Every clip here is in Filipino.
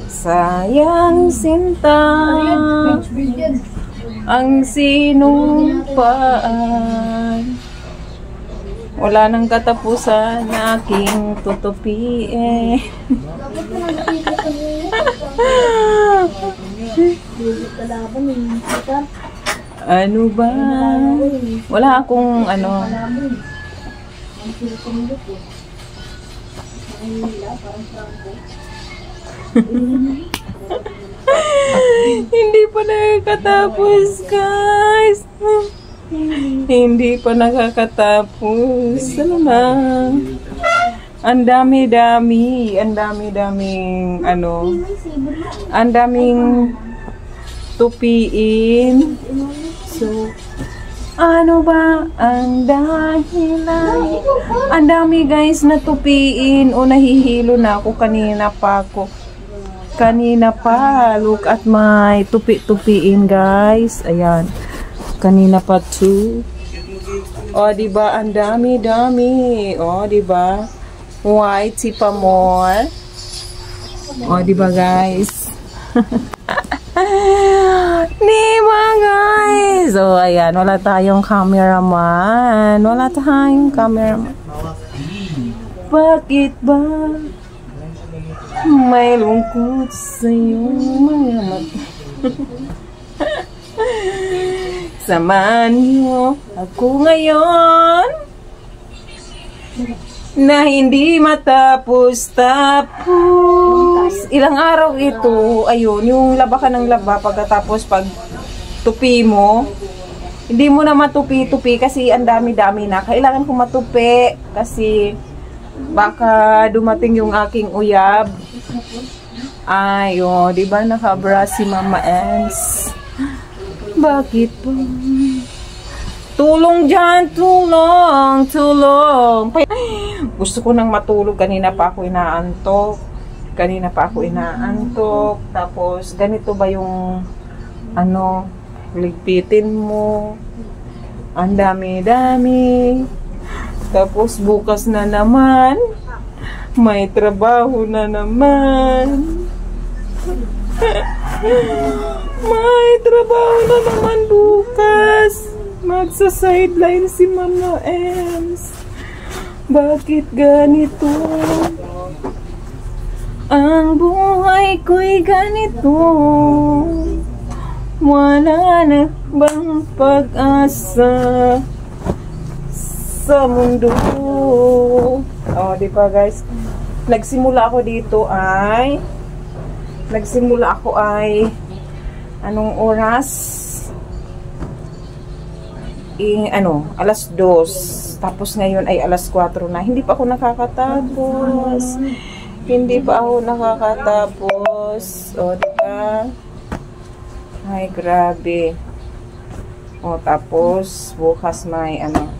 Sayang sinta ang sinumpaan. Wala nang katapusan na aking tutupiin. Ano ba? Wala akong ano. Hindi pa nakakatapos, guys. Hindi pa nakakatapos. Ano na? Ang dami-daming ano. Ang daming tupiin. So, ano ba ang dahilan? Ang dami, guys, na tupiin. O, nahihilo na ako. Kanina pa. Look at my tupi-tupiin, guys. Ayan. Kanina pa too. O, diba? Ang dami-dami. O, diba? White si Pamor. O, diba, guys? Diba, guys? O, ayan. Wala tayong cameraman. Bakit ba may lungkot sa iyong mga mata? Samahan niyo ako ngayon na hindi matapos-tapos. Ilang araw ito, ayun, yung laba ka ng laba pagkatapos pag tupi mo, hindi mo na matupi-tupi kasi ang dami-dami na. Kailangan ko matupi kasi baka dumating yung aking uyab. Ay, oh, di ba nakabra si Mama Ems? Bakit po? Tulong dyan, tulong. Gusto ko nang matulog. Kanina pa ako inaantok. Tapos, ganito ba yung, ano, ligpitin mo. Ang dami-dami. Tapos, bukas na naman. May trabaho na naman. May trabaho na naman bukas. Magsa-sideline si Mama Ems. Bakit ganito? Ang buhay ko'y ganito. Wala na bang pag-asa sa mundo? Oh, di ba, guys? Nagsimula ako ay anong oras? Alas 2. Tapos ngayon ay alas 4 na. Hindi pa ako nakakatapos. O, diba? Ay, grabe. O, tapos bukas may ano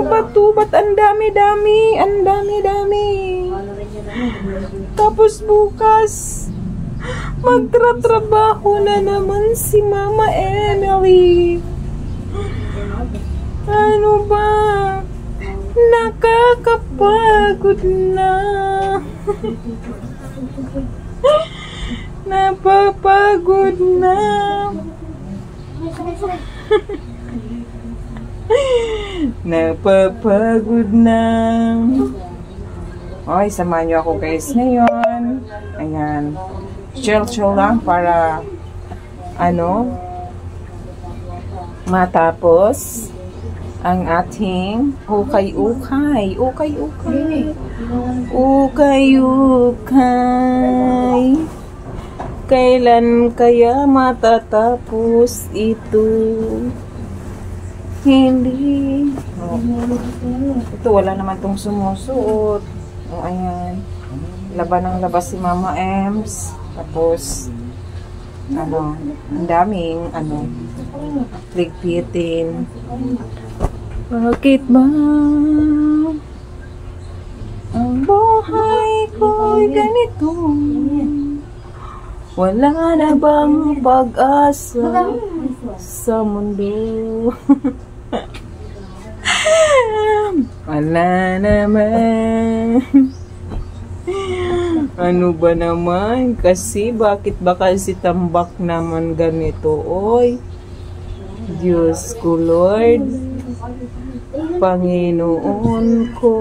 ba to? Ba't ang dami-dami? Tapos bukas magtratrabaho na naman si Mama Emily. Ano ba? Nakakapagod na. Napapagod na. Napapagod na. Okay, samahan nyo ako, guys, ngayon. Ayan. Chill lang para matapos ang ating ukay-ukay. Kailan kaya matatapos ito? Hindi. Ito, wala naman tong sumusuot. O, ayan. Laban ng labas si Mama Ems. Tapos, ang daming, ligpitin. Bakit ba ang buhay ko'y ganito? Wala na bang pag-asa sa mundo? Wala naman. Ano ba naman? Kasi bakit ba kasi tambak naman ganito? Oy, Diyos ko Lord, Panginoon ko,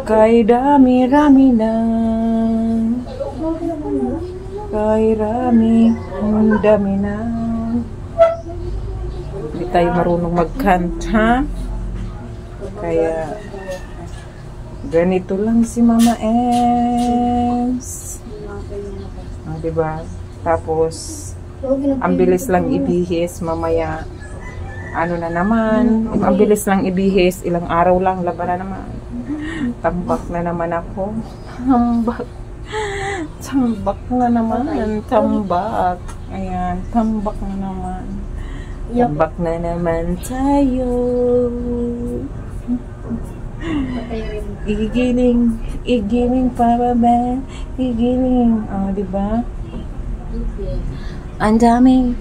kay dami-rami na, kay dami na. Hindi tayo marunong magkanta, kaya ganito lang si Mama Ems. Diba? Tapos, ang bilis lang ibihis mamaya. Ano na naman, ang bilis lang ibihis, ilang araw lang, laban na naman. Tambak na naman ako. Tambak na naman. Tambak. Ayan, tambak na naman. Tambak na naman tayo. Igiling para ba? Igiling. Oh, diba? Ang dami.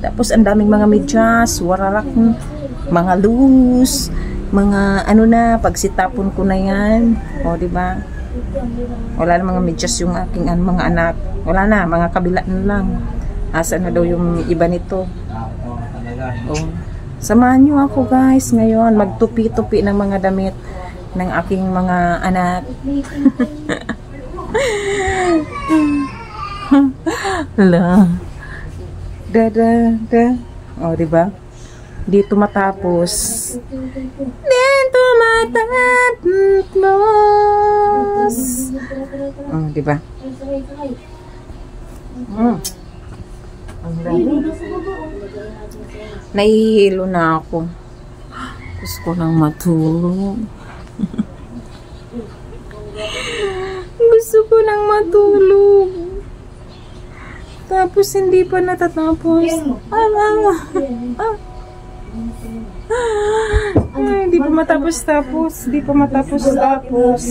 Tapos ang daming mga medyas, wararak, mga loose, mga ano na, pagsitapon ko na yan. O, diba? Wala na mga medyas yung aking mga anak. Wala na, mga kabila na lang. Asa na daw yung iba nito. O, samahan nyo ako guys ngayon, magtupi-tupi ng mga damit ng aking mga anak. Hala. O, diba? Dito matapos. Dito matapos. O, diba? Ang dami. Nahihilo na ako. Gusto ko nang matulog. Gusto ko nang matulog. Tapos hindi pa natatapos. Hindi pa matapos-tapos. Hindi pa matapos-tapos.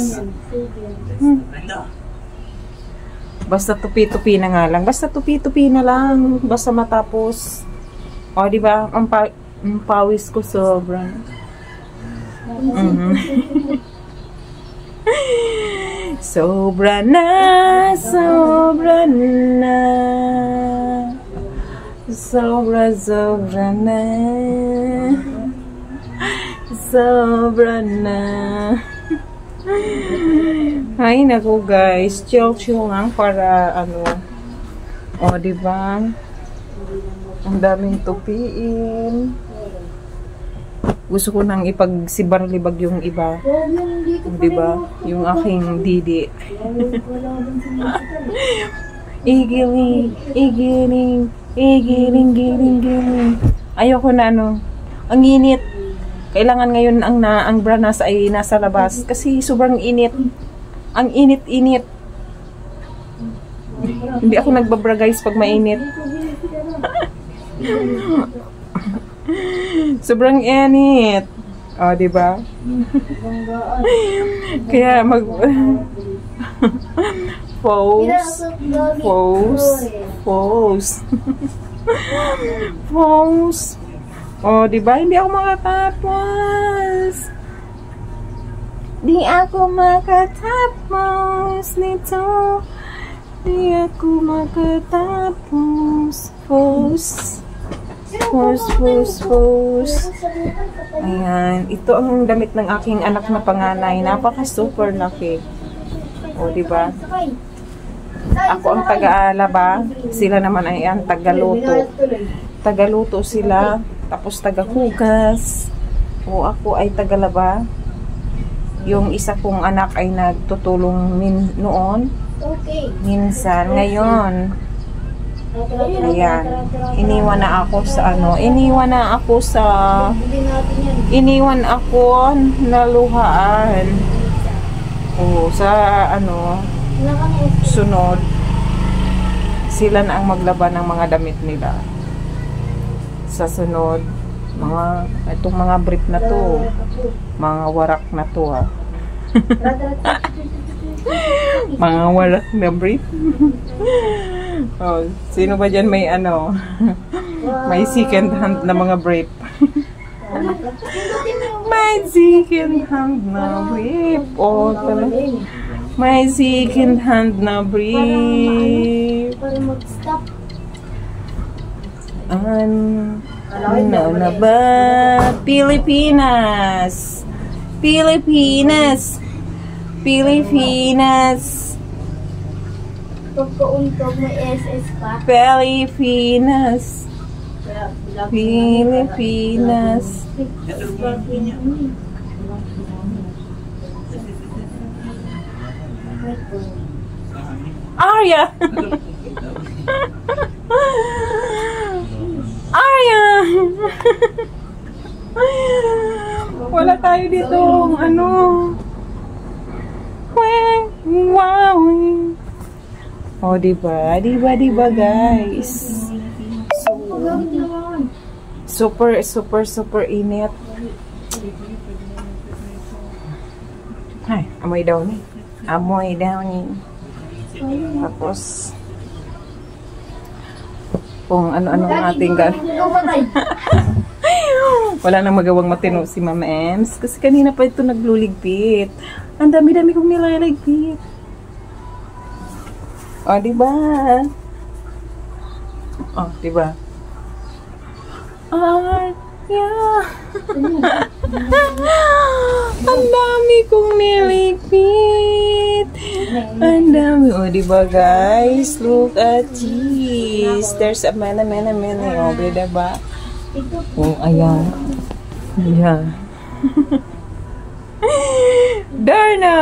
Basta tupi-tupi na nga lang. Basta tupi-tupi na lang. Basta matapos. O, diba? Ang pawis ko sobrang. Sobra na. Sobra na. Sobra na. Sobra na. Ay, naku guys. Chill lang para ano. O, diba? Ang daming tupiin. Gusto ko nang ipagsibar-libag yung iba. Diba? Yung aking didi. Igiling. Ayoko na ano. Ang init. Kailangan ngayon ang branas ay nasa labas. Kasi sobrang init. Ang init-init. Hindi ako nagbabra guys pag mainit. Sobrang init. O, diba? Kaya pose. O, diba? Hindi ako makatapos. Di ako makatapos nito. Di ako makatapos. Pose. Ayan. Ito ang damit ng aking anak na panganay. Napaka-super laki. O, diba? Ako ang taga-alaba. Sila naman ay ang taga-luto. Taga-luto sila. Tapos taga-hugas. O, ako ay taga-laba. Yung isa kong anak ay nagtutulong noon. Minsan. Ngayon. Ayan. Iniwan ako na luhaan. O, sa ano, sunod. Sila na ang maglaban ng mga damit nila. Sa sunod, itong mga brief na to, mga warak na to ha. Mga warak na brief. Oh, sino ba dyan may ano, may second hand na mga brief? May second hand na brief. Oh, talaga. May second hand na brief. Ano na ba? Pilipinas. Pilipinas. Pilipinas. Pagkauntog may SS pa. Pilipinas. Pilipinas. Arya! Arya! Wala tayo dito. Ano? Wow! Oh, diba? Diba, guys? Super init. Ay, amoy daw ni. Amoy daw ni. Tapos, kung ano-ano ang ating wala nang magawang matino si Mama Ems. Kasi kanina pa ito nagluligpit. Ang dami-dami kong nilaligpit. O, diba? O, diba? Yeah. Ang dami kong niligpit. Ang dami. O, diba guys? Look at this. There's a many. O, diba? O, ayan. Ayan. Darna!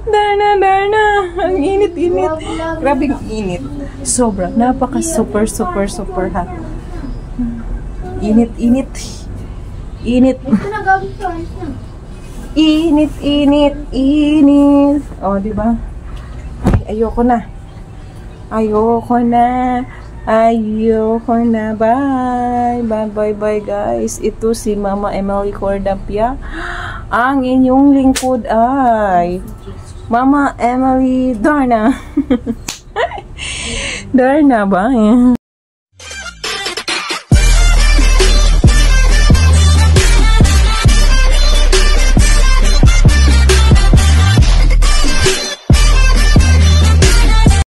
Darna! Ang init. Grabe ang init. Sobra. Napaka super hot. Init. Ito na gawin ko. Init. Oh, di ba? Ay, ayoko na. Bye, guys. Ito si Mama Emily Cordapia. Ang inyong lingkod ay Mama Emily Darna. Darna ba?